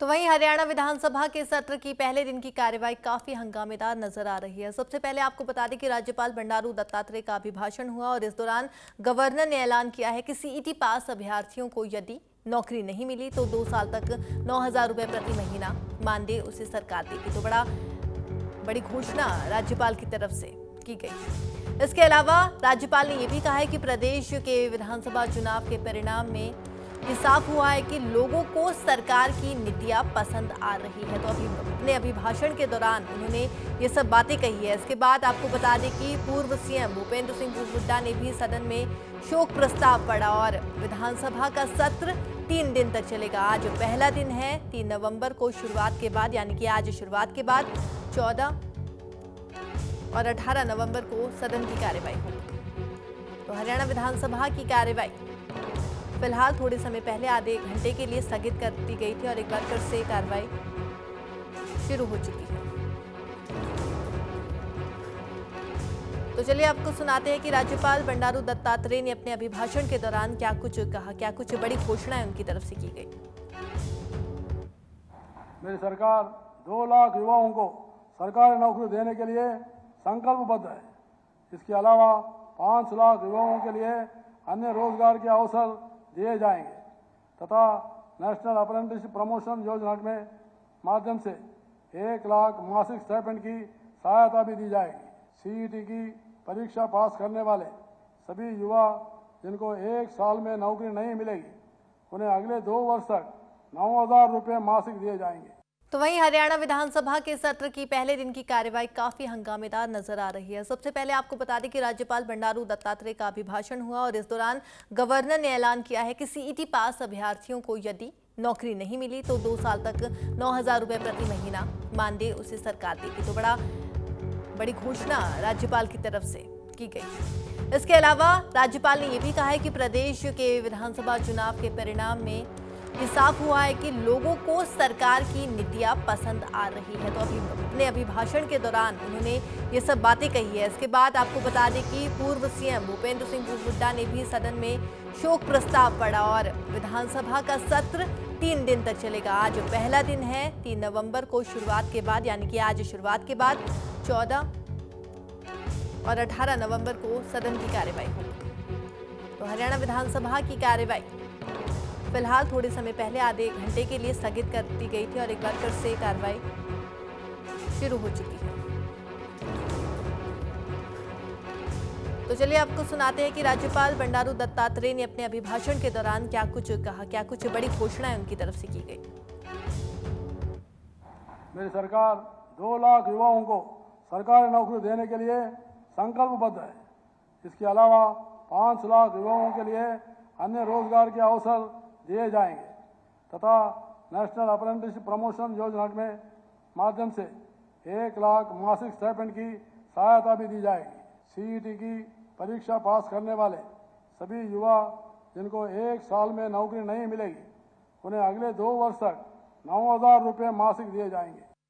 तो वहीं हरियाणा विधानसभा के सत्र की पहले दिन की कार्यवाही काफी हंगामेदार नजर आ रही है। सबसे पहले आपको बता दें कि राज्यपाल बंडारू दत्तात्रेय का अभिभाषण हुआ और इस दौरान गवर्नर ने ऐलान किया है कि सीईटी पास अभ्यर्थियों को यदि नौकरी नहीं मिली तो 2 साल तक 9,000 रुपए प्रति महीना मानदेय उसे सरकार देगी। तो बड़ी घोषणा राज्यपाल की तरफ से की गई। इसके अलावा राज्यपाल ने यह भी कहा है कि प्रदेश के विधानसभा चुनाव के परिणाम में ये साफ हुआ है कि लोगों को सरकार की नीतियां पसंद आ रही है। तो अपने अभिभाषण के दौरान उन्होंने ये सब बातें कही है। इसके बाद आपको बता दें कि पूर्व सीएम भूपेंद्र सिंह हुड्डा ने भी सदन में शोक प्रस्ताव पढ़ा और विधानसभा का सत्र 3 दिन तक चलेगा। आज पहला दिन है। 3 नवंबर को शुरुआत के बाद यानी कि आज शुरुआत के बाद 14 और 18 नवंबर को सदन की कार्यवाही होगी। तो हरियाणा विधानसभा की कार्यवाही फिलहाल थोड़े समय पहले आधे घंटे के लिए स्थगित कर दी गई थी और एक बार फिर से कार्रवाई शुरू हो चुकी है। तो चलिए आपको सुनाते हैं कि राज्यपाल बंडारू दत्तात्रेय ने अपने अभिभाषण के दौरान क्या कुछ कहा, क्या कुछ बड़ी घोषणाएं उनकी तरफ से की गई। मेरी सरकार 2 लाख युवाओं को सरकारी नौकरी देने के लिए संकल्पबद्ध है। इसके अलावा 5 लाख युवाओं के लिए अन्य रोजगार के अवसर दिए जाएंगे तथा नेशनल अप्रेंटिसशिप प्रमोशन योजना के माध्यम से 1 लाख मासिक स्टाइपेंड की सहायता भी दी जाएगी। सीईटी की परीक्षा पास करने वाले सभी युवा जिनको 1 साल में नौकरी नहीं मिलेगी उन्हें अगले 2 वर्ष तक 9,000 रुपये मासिक दिए जाएंगे। तो वहीं हरियाणा विधानसभा के सत्र की पहले दिन की कार्यवाही काफी हंगामेदार नजर आ रही है। सबसे पहले आपको बता दें कि राज्यपाल बंडारू दत्तात्रेय का अभिभाषण हुआ और इस दौरान गवर्नर ने ऐलान किया है कि सीईटी पास अभ्यर्थियों को यदि नौकरी नहीं मिली तो 2 साल तक 9,000 रुपए प्रति महीना मानदेय उसे सरकार देगी। तो बड़ी घोषणा राज्यपाल की तरफ से की गई। इसके अलावा राज्यपाल ने यह भी कहा है कि प्रदेश के विधानसभा चुनाव के परिणाम में ये साफ हुआ है कि लोगों को सरकार की नीतियां पसंद आ रही है। तो अपने अभिभाषण के दौरान उन्होंने ये सब बातें कही है। इसके बाद आपको बता दें कि पूर्व सीएम भूपेंद्र सिंह हुड्डा ने भी सदन में शोक प्रस्ताव पढ़ा और विधानसभा का सत्र 3 दिन तक चलेगा। आज पहला दिन है। 3 नवंबर को शुरुआत के बाद यानी कि आज शुरुआत के बाद 14 और 18 नवंबर को सदन की कार्यवाही होगी। तो हरियाणा विधानसभा की कार्यवाही फिलहाल थोड़े समय पहले आधे घंटे के लिए स्थगित कर दी गई थी और एक बार फिर से कार्रवाई शुरू हो चुकी है। तो चलिए आपको सुनाते हैं कि राज्यपाल बंडारू दत्तात्रेय ने अपने अभिभाषण के दौरान क्या कुछ कहा, क्या कुछ बड़ी घोषणाएं उनकी तरफ से की गई। मेरी सरकार 2 लाख युवाओं को सरकारी नौकरी देने के लिए संकल्पबद्ध है। इसके अलावा 5 लाख युवाओं के लिए अन्य रोजगार के अवसर दिए जाएंगे तथा नेशनल अप्रेंटिसशिप प्रमोशन योजना के माध्यम से 1 लाख मासिक स्टाइपेंड की सहायता भी दी जाएगी। सीईटी की परीक्षा पास करने वाले सभी युवा जिनको 1 साल में नौकरी नहीं मिलेगी उन्हें अगले 2 वर्ष तक 9,000 रुपये मासिक दिए जाएंगे।